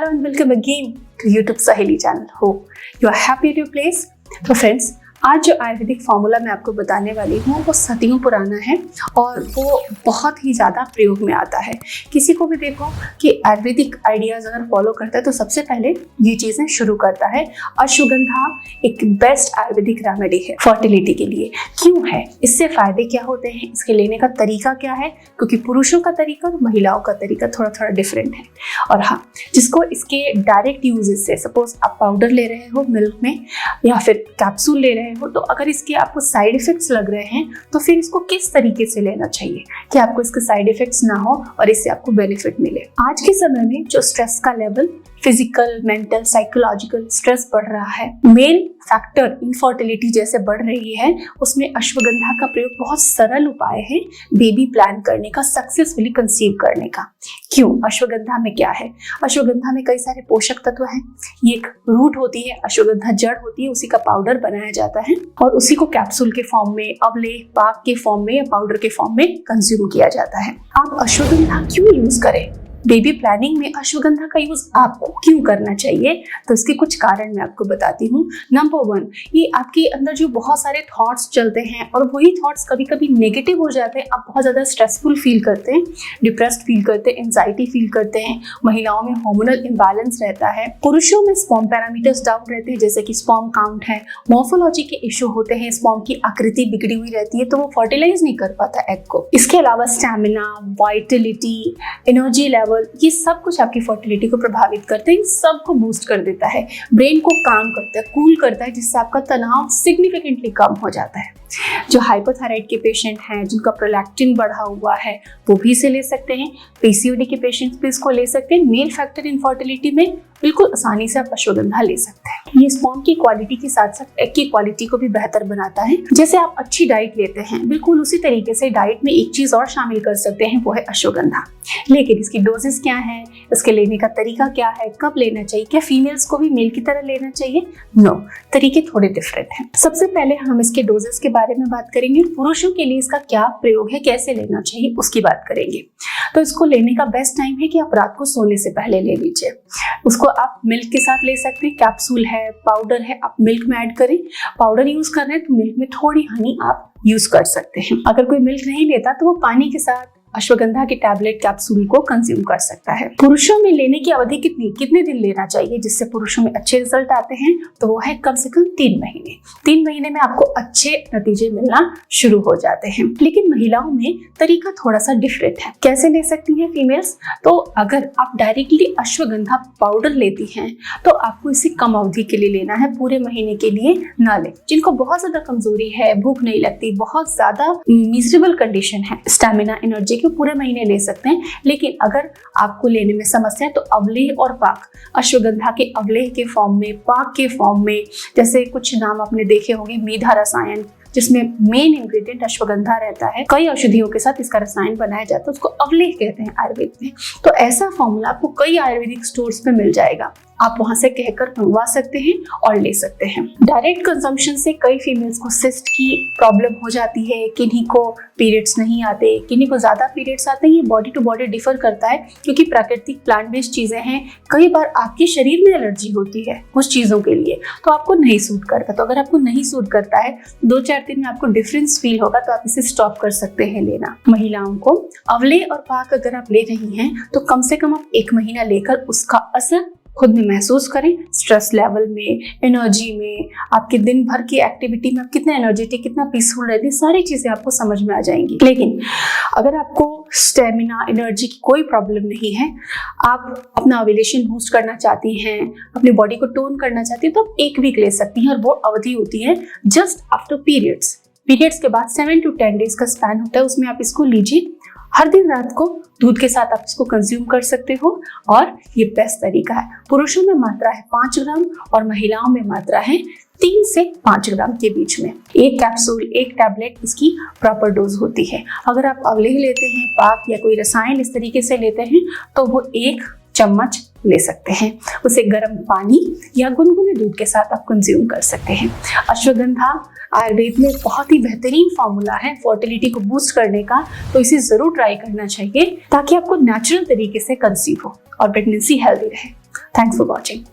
Hello and welcome again to YouTube Saheli channel. Hope you are happy at your place. तो friends, आज जो Ayurvedic formula मैं आपको बताने वाली हूँ वो सदियों पुराना है और वो बहुत ही ज़्यादा प्रयोग में आता है। किसी को भी देखो कि आयुर्वेदिक आइडियाज़ अगर फॉलो करता है तो सबसे पहले ये चीज़ें शुरू करता है। अश्वगंधा एक बेस्ट आयुर्वेदिक रेमेडी है फर्टिलिटी के लिए। क्यों है? इससे फ़ायदे क्या होते हैं? इसके लेने का तरीका क्या है? क्योंकि पुरुषों का तरीका और महिलाओं का तरीका थोड़ा थोड़ा डिफरेंट है। और हाँ, जिसको इसके डायरेक्ट यूजेस से, सपोज आप पाउडर ले रहे हो मिल्क में या फिर कैप्सूल ले रहे हो, तो अगर इसके आपको साइड इफेक्ट्स लग रहे हैं तो फिर इसको किस तरीके से लेना चाहिए कि आपको इसके साइड इफेक्ट्स ना हो और इससे आपको बेनिफिट मिले। आज के समय में जो स्ट्रेस का level, physical, mental, psychological stress बढ़ रहा है, मेल फैक्टर इनफर्टिलिटी जैसे बढ़ रही है, उसमें अश्वगंधा का प्रयोग बहुत सरल उपाय है बेबी प्लान करने का, सक्सेसफुली कंसीव करने का। क्यों? अश्वगंधा में क्या है? अश्वगंधा में कई सारे पोषक तत्व हैं। ये एक रूट होती है, अश्वगंधा जड़ होती है, उसी का पाउडर बनाया जाता है और उसी को कैप्सूल के फॉर्म में, अवलेह, पाक के फॉर्म में या पाउडर के फॉर्म में कंज्यूम किया जाता है। आप अश्वगंधा क्यों यूज करें? बेबी प्लानिंग में अश्वगंधा का यूज आपको क्यों करना चाहिए? तो इसके कुछ कारण मैं आपको बताती हूँ। नंबर 1, ये आपके अंदर जो बहुत सारे थॉट्स चलते हैं और वही थॉट्स कभी कभी नेगेटिव हो जाते हैं, आप बहुत ज़्यादा स्ट्रेसफुल फील करते हैं, डिप्रेस्ड फील करते हैं, एंजाइटी फील करते हैं, महिलाओं में हार्मोनल इम्बैलेंस रहता है, पुरुषों में स्पर्म पैरामीटर्स डाउन रहते हैं, जैसे कि स्पर्म काउंट है, मॉर्फोलॉजी के इशू होते हैं, स्पर्म की आकृति बिगड़ी हुई रहती है तो वो फर्टिलाइज नहीं कर पाता एग को। इसके अलावा स्टैमिना, वाइटलिटी, एनर्जी लेवल, ये सब कुछ आपकी फर्टिलिटी को प्रभावित करते हैं, सबको बूस्ट कर देता है, ब्रेन को काम करता है, कूल करता है, जिससे आपका तनाव सिग्निफिकेंटली कम हो जाता है। जो हाइपोथायराइड के पेशेंट हैं, जिनका प्रोलैक्टिन बढ़ा हुआ है, वो भी इसे ले सकते हैं। पीसीओडी के पेशेंट्स भी इसको ले सकते हैं। मेल फैक्टर इनफर्टिलिटी में बिल्कुल आसानी से आप अश्वगंधा ले सकते हैं। ये स्पर्म की क्वालिटी के साथ साथ एग की क्वालिटी को भी बेहतर बनाता है। जैसे आप अच्छी डाइट लेते हैं, बिल्कुल उसी तरीके से डाइट में एक चीज और शामिल कर सकते हैं, वो है अश्वगंधा। लेकिन इसकी डोजेस क्या है, इसके लेने का तरीका क्या है, कब लेना चाहिए, क्या फीमेल्स को भी मेल की तरह लेना चाहिए? नो, तरीके थोड़े डिफरेंट हैं। सबसे पहले हम इसके डोजेस के बारे में बात करेंगे। पुरुषों के लिए इसका क्या प्रयोग है, कैसे लेना चाहिए, उसकी बात करेंगे। तो इसको लेने का बेस्ट टाइम है कि आप रात को सोने से पहले ले लीजिए। उसको आप मिल्क के साथ ले सकते हैं, कैप्सूल है, पाउडर है, आप मिल्क में ऐड करें। पाउडर यूज कर रहे हैं तो मिल्क में थोड़ी हनी आप यूज कर सकते हैं। अगर कोई मिल्क नहीं लेता तो वो पानी के साथ अश्वगंधा के टैबलेट कैप्सूल को कंज्यूम कर सकता है। पुरुषों में लेने की अवधि कितने दिन लेना चाहिए जिससे पुरुषों में अच्छे रिजल्ट आते हैं? तो वो है कम से कम 3 महीने। 3 महीने में आपको अच्छे नतीजे मिलना शुरू हो जाते हैं। लेकिन महिलाओं में तरीका थोड़ा सा डिफरेंट है। कैसे ले सकती हैं फीमेल्स? तो अगर आप डायरेक्टली अश्वगंधा पाउडर लेती हैं तो आपको इसे कम अवधि के लिए लेना है, पूरे महीने के लिए ना लें। जिनको बहुत ज्यादा कमजोरी है, भूख नहीं लगती, बहुत ज्यादा मिजरेबल कंडीशन है, स्टैमिना, एनर्जी, पूरे महीने ले सकते हैं। लेकिन अगर आपको लेने में समस्या है तो अवलेह और पाक, अश्वगंधा के अवलेह के फॉर्म में, पाक के फॉर्म में, जैसे कुछ नाम आपने देखे होंगे, मेधा रसायन, जिसमें मेन इंग्रेडिएंट अश्वगंधा रहता है, कई औषधियों के साथ इसका रसायन बनाया जाता है, उसको अवलेह कहते हैं आयुर्वेद में। तो ऐसा फॉर्मूला आपको कई आयुर्वेदिक स्टोर्स पे मिल जाएगा, आप वहां से कहकर मंगवा सकते हैं और ले सकते हैं। डायरेक्ट कंजम्पशन से कई फीमेल्स को सिस्ट की प्रॉब्लम हो जाती है, किन्हीं को पीरियड्स नहीं आते, किन्हीं को ज्यादा पीरियड्स आते हैं। ये बॉडी टू बॉडी डिफर करता है क्योंकि प्राकृतिक प्लांट बेस्ड चीजें हैं। कई बार आपके शरीर में एलर्जी होती है कुछ चीजों के लिए, तो आपको नहीं सूट करता। तो अगर आपको नहीं सूट करता है, 2-4 दिन में आपको डिफरेंस फील होगा, तो आप इसे स्टॉप कर सकते हैं लेना। महिलाओं को अवलेह और पाक अगर आप ले रही हैं तो कम से कम आप 1 महीना लेकर उसका असर खुद में महसूस करें। स्ट्रेस लेवल में, एनर्जी में, आपके दिन भर की एक्टिविटी में आप कितना एनर्जेटिक, कितना पीसफुल रहती है, सारी चीजें आपको समझ में आ जाएंगी। लेकिन अगर आपको स्टेमिना, एनर्जी की कोई प्रॉब्लम नहीं है, आप अपना ओव्यूलेशन बूस्ट करना चाहती हैं, अपनी बॉडी को टोन करना चाहती हैं, तो आप 1 वीक ले सकती हैं और वो अवधि होती है जस्ट आफ्टर पीरियड्स। पीरियड्स के बाद 7 to 10 डेज का स्पैन होता है, उसमें आप इसको लीजिए। हर दिन रात को दूध के साथ आप इसको कंज्यूम कर सकते हो और ये बेस्ट तरीका है। पुरुषों में मात्रा है 5 ग्राम और महिलाओं में मात्रा है 3 से 5 ग्राम के बीच में। 1 कैप्सूल, 1 टैबलेट इसकी प्रॉपर डोज होती है। अगर आप अवलेह लेते हैं, पाक या कोई रसायन इस तरीके से लेते हैं तो वो 1 चम्मच ले सकते हैं। उसे गर्म पानी या गुनगुने दूध के साथ आप कंज्यूम कर सकते हैं। अश्वगंधा आयुर्वेद में बहुत ही बेहतरीन फार्मूला है फर्टिलिटी को बूस्ट करने का, तो इसे जरूर ट्राई करना चाहिए ताकि आपको नेचुरल तरीके से कंसीव हो और प्रेगनेंसी हेल्दी रहे। Thanks for watching.